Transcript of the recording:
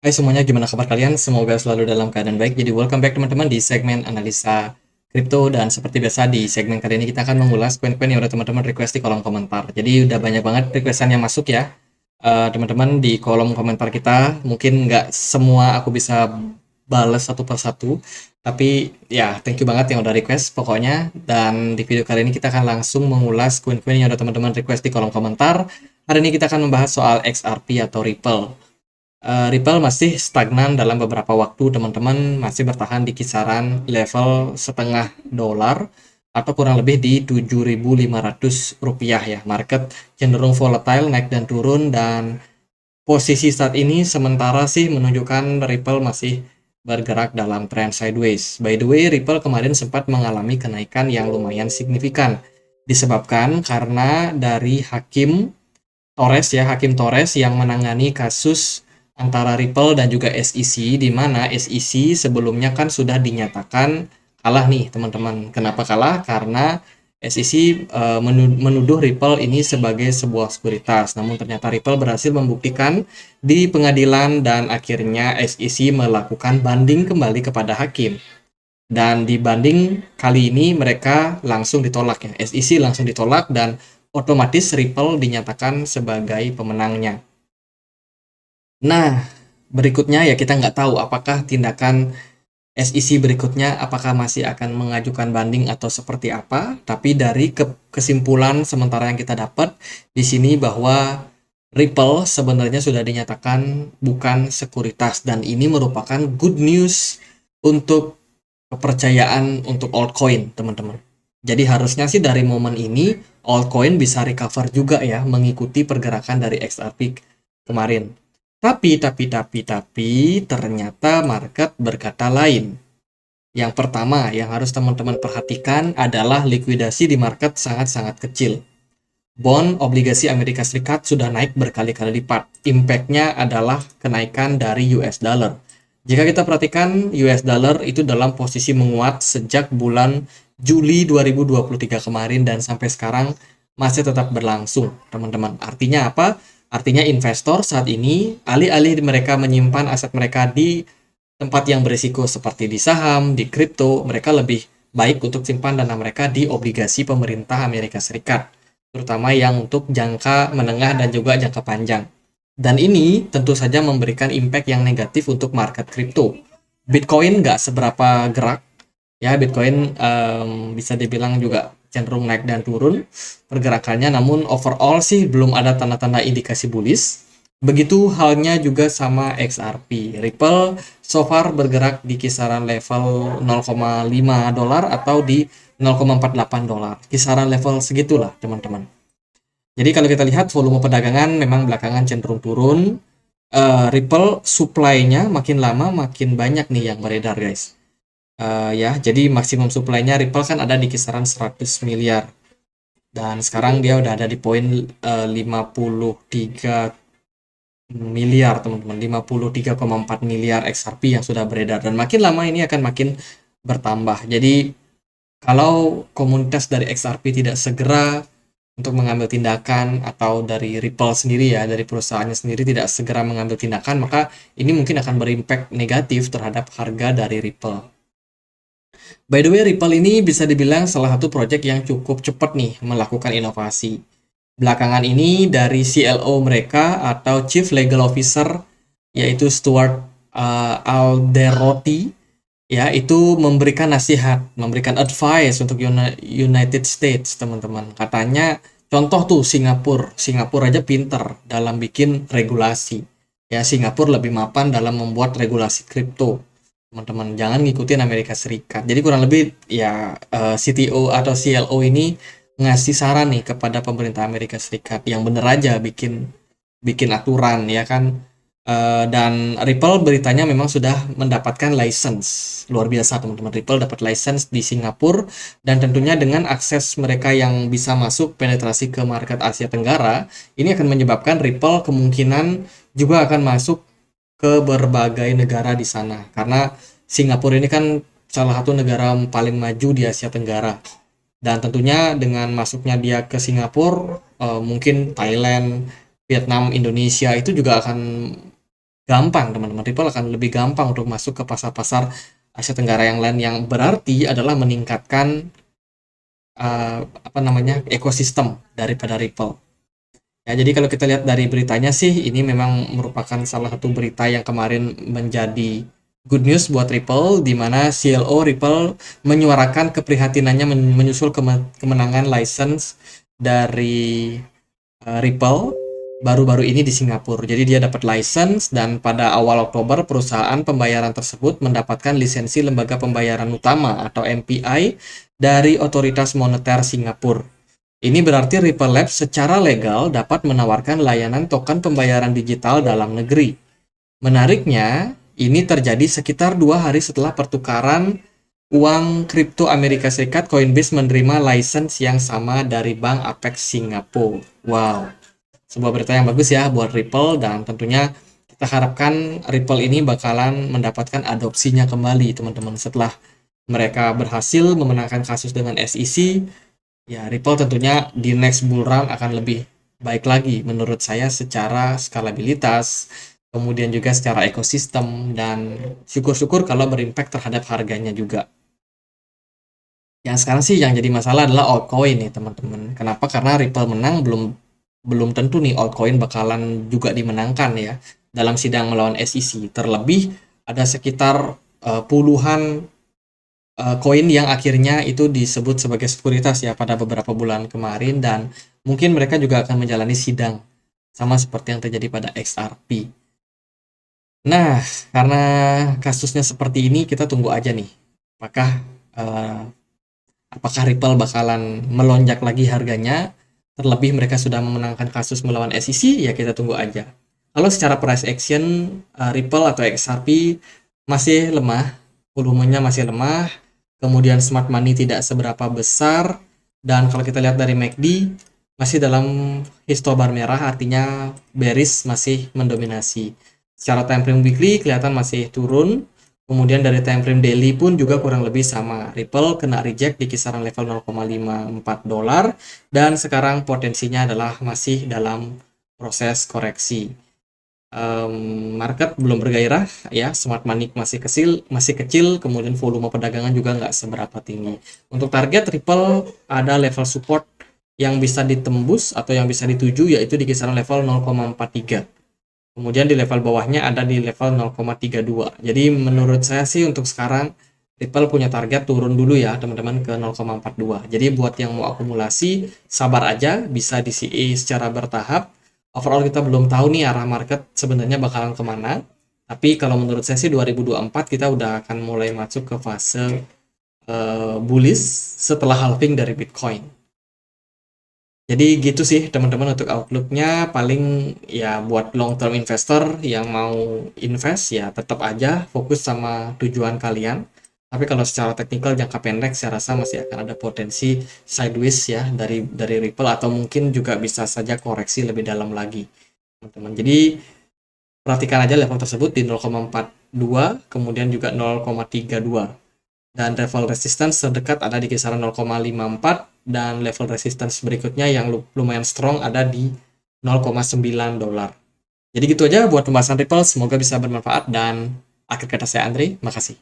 Hai semuanya, gimana kabar kalian? Semoga selalu dalam keadaan baik. Jadi welcome back teman-teman di segmen analisa kripto, dan seperti biasa di segmen kali ini kita akan mengulas koin-koin yang udah teman-teman request di kolom komentar. Jadi udah banyak banget requestan yang masuk ya. Teman-teman di kolom komentar kita mungkin nggak semua aku bisa balas satu persatu, tapi ya thank you banget yang udah request pokoknya. Dan di video kali ini kita akan langsung mengulas koin-koin yang udah teman-teman request di kolom komentar. Hari ini kita akan membahas soal XRP atau Ripple. Ripple masih stagnan dalam beberapa waktu, teman-teman, masih bertahan di kisaran level setengah dolar atau kurang lebih di 7.500 rupiah ya. Market cenderung volatile, naik dan turun, dan posisi saat ini sementara sih menunjukkan Ripple masih bergerak dalam trend sideways. By the way, Ripple kemarin sempat mengalami kenaikan yang lumayan signifikan disebabkan karena dari Hakim Torres yang menangani kasus antara Ripple dan juga SEC, di mana SEC sebelumnya kan sudah dinyatakan kalah nih, teman-teman. Kenapa kalah? Karena SEC menuduh Ripple ini sebagai sebuah sekuritas. Namun ternyata Ripple berhasil membuktikan di pengadilan dan akhirnya SEC melakukan banding kembali kepada hakim. Dan di banding kali ini mereka langsung ditolak ya. SEC langsung ditolak dan otomatis Ripple dinyatakan sebagai pemenangnya. Nah, berikutnya ya kita nggak tahu apakah tindakan SEC berikutnya apakah masih akan mengajukan banding atau seperti apa. Tapi dari kesimpulan sementara yang kita dapat di sini bahwa Ripple sebenarnya sudah dinyatakan bukan sekuritas, dan ini merupakan good news untuk kepercayaan untuk altcoin, teman-teman. Jadi harusnya sih dari momen ini altcoin bisa recover juga ya, mengikuti pergerakan dari XRP kemarin. Tapi, ternyata market berkata lain. Yang pertama yang harus teman-teman perhatikan adalah likuidasi di market sangat-sangat kecil. Bond obligasi Amerika Serikat sudah naik berkali-kali lipat. Impact-nya adalah kenaikan dari US dollar. Jika kita perhatikan, US dollar itu dalam posisi menguat sejak bulan Juli 2023 kemarin dan sampai sekarang masih tetap berlangsung, teman-teman. Artinya apa? Artinya investor saat ini, alih-alih mereka menyimpan aset mereka di tempat yang berisiko seperti di saham, di kripto, mereka lebih baik untuk simpan dana mereka di obligasi pemerintah Amerika Serikat, terutama yang untuk jangka menengah dan juga jangka panjang. Dan ini tentu saja memberikan impact yang negatif untuk market kripto. Bitcoin nggak seberapa gerak, ya. Bitcoin bisa dibilang juga cenderung naik dan turun pergerakannya, namun overall sih belum ada tanda-tanda indikasi bullish. Begitu halnya juga sama XRP. Ripple so far bergerak di kisaran level 0,5 dolar atau di 0,48 dolar. Kisaran level segitulah, teman-teman. Jadi kalau kita lihat volume perdagangan memang belakangan cenderung turun. Ripple supply-nya makin lama makin banyak nih yang beredar, guys. Ya, jadi maksimum supply-nya Ripple kan ada di kisaran 100 miliar. Dan sekarang dia udah ada di poin 53 miliar, teman-teman. 53,4 miliar XRP yang sudah beredar. Dan makin lama ini akan makin bertambah. Jadi, kalau komunitas dari XRP tidak segera untuk mengambil tindakan, atau dari Ripple sendiri ya, dari perusahaannya sendiri tidak segera mengambil tindakan, maka ini mungkin akan berimpact negatif terhadap harga dari Ripple. By the way, Ripple ini bisa dibilang salah satu project yang cukup cepat nih melakukan inovasi. Belakangan ini dari CLO mereka atau Chief Legal Officer, yaitu Stuart Alderoty, ya, itu memberikan nasihat, memberikan advice untuk United States, teman-teman. Katanya contoh tuh Singapura aja pinter dalam bikin regulasi. Ya, Singapura lebih mapan dalam membuat regulasi kripto, teman-teman. Jangan ngikutin Amerika Serikat. Jadi kurang lebih ya, CTO atau CLO ini ngasih saran nih kepada pemerintah Amerika Serikat yang bener aja bikin bikin aturan ya kan. Dan Ripple beritanya memang sudah mendapatkan license. Luar biasa, teman-teman. Ripple dapat license di Singapura, dan tentunya dengan akses mereka yang bisa masuk penetrasi ke market Asia Tenggara, ini akan menyebabkan Ripple kemungkinan juga akan masuk ke berbagai negara di sana. Karena Singapura ini kan salah satu negara paling maju di Asia Tenggara. Dan tentunya dengan masuknya dia ke Singapura, mungkin Thailand, Vietnam, Indonesia itu juga akan gampang teman-teman. Ripple akan lebih gampang untuk masuk ke pasar-pasar Asia Tenggara yang lain, yang berarti adalah meningkatkan apa namanya, ekosistem daripada Ripple. Ya, jadi kalau kita lihat dari beritanya sih, ini memang merupakan salah satu berita yang kemarin menjadi good news buat Ripple, di mana CLO Ripple menyuarakan keprihatinannya menyusul kemenangan license dari Ripple baru-baru ini di Singapura. Jadi dia dapat license, dan pada awal Oktober perusahaan pembayaran tersebut mendapatkan lisensi lembaga pembayaran utama atau MPI dari Otoritas Moneter Singapura. Ini berarti Ripple Labs secara legal dapat menawarkan layanan token pembayaran digital dalam negeri. Menariknya, ini terjadi sekitar 2 hari setelah pertukaran uang kripto Amerika Serikat. Coinbase menerima license yang sama dari Bank Apex Singapura. Wow, sebuah berita yang bagus ya buat Ripple, dan tentunya kita harapkan Ripple ini bakalan mendapatkan adopsinya kembali teman-teman setelah mereka berhasil memenangkan kasus dengan SEC. Ya, Ripple tentunya di next bull run akan lebih baik lagi menurut saya secara skalabilitas, kemudian juga secara ekosistem, dan syukur-syukur kalau berimpact terhadap harganya juga. Yang sekarang sih yang jadi masalah adalah altcoin nih teman-teman. Kenapa? Karena Ripple menang, belum tentu nih altcoin bakalan juga dimenangkan ya dalam sidang melawan SEC. Terlebih ada sekitar puluhan koin yang akhirnya itu disebut sebagai sekuritas ya pada beberapa bulan kemarin, dan mungkin mereka juga akan menjalani sidang sama seperti yang terjadi pada XRP. Nah, karena kasusnya seperti ini, kita tunggu aja nih. Apakah eh, apakah Ripple bakalan melonjak lagi harganya? Terlebih mereka sudah memenangkan kasus melawan SEC, ya kita tunggu aja. Kalau secara price action, Ripple atau XRP masih lemah, volumenya masih lemah, kemudian smart money tidak seberapa besar, dan kalau kita lihat dari MACD, masih dalam histobar merah, artinya bearish masih mendominasi. Secara time frame weekly kelihatan masih turun. Kemudian dari time frame daily pun juga kurang lebih sama. Ripple kena reject di kisaran level 0,54 dolar, dan sekarang potensinya adalah masih dalam proses koreksi. Market belum bergairah ya, smart money masih kecil, kemudian volume perdagangan juga nggak seberapa tinggi. Untuk target Ripple ada level support yang bisa ditembus atau yang bisa dituju, yaitu di kisaran level 0,43. Kemudian di level bawahnya ada di level 0,32. Jadi menurut saya sih untuk sekarang Ripple punya target turun dulu ya teman-teman ke 0,42. Jadi buat yang mau akumulasi, sabar aja, bisa di CE secara bertahap. Overall kita belum tahu nih arah market sebenarnya bakalan kemana. Tapi kalau menurut saya sih 2024 kita udah akan mulai masuk ke fase bullish setelah halving dari Bitcoin. Jadi gitu sih teman-teman untuk outlooknya. Paling ya buat long term investor yang mau invest ya tetap aja fokus sama tujuan kalian. Tapi kalau secara teknikal jangka pendek saya rasa masih akan ada potensi sideways ya dari Ripple, atau mungkin juga bisa saja koreksi lebih dalam lagi teman-teman. Jadi perhatikan aja level tersebut di 0,42, kemudian juga 0,32. Dan level resistance terdekat ada di kisaran 0,54, dan level resistance berikutnya yang lumayan strong ada di 0,9 dolar. Jadi gitu aja buat pembahasan Ripple, semoga bisa bermanfaat, dan akhir kata saya Andre, makasih.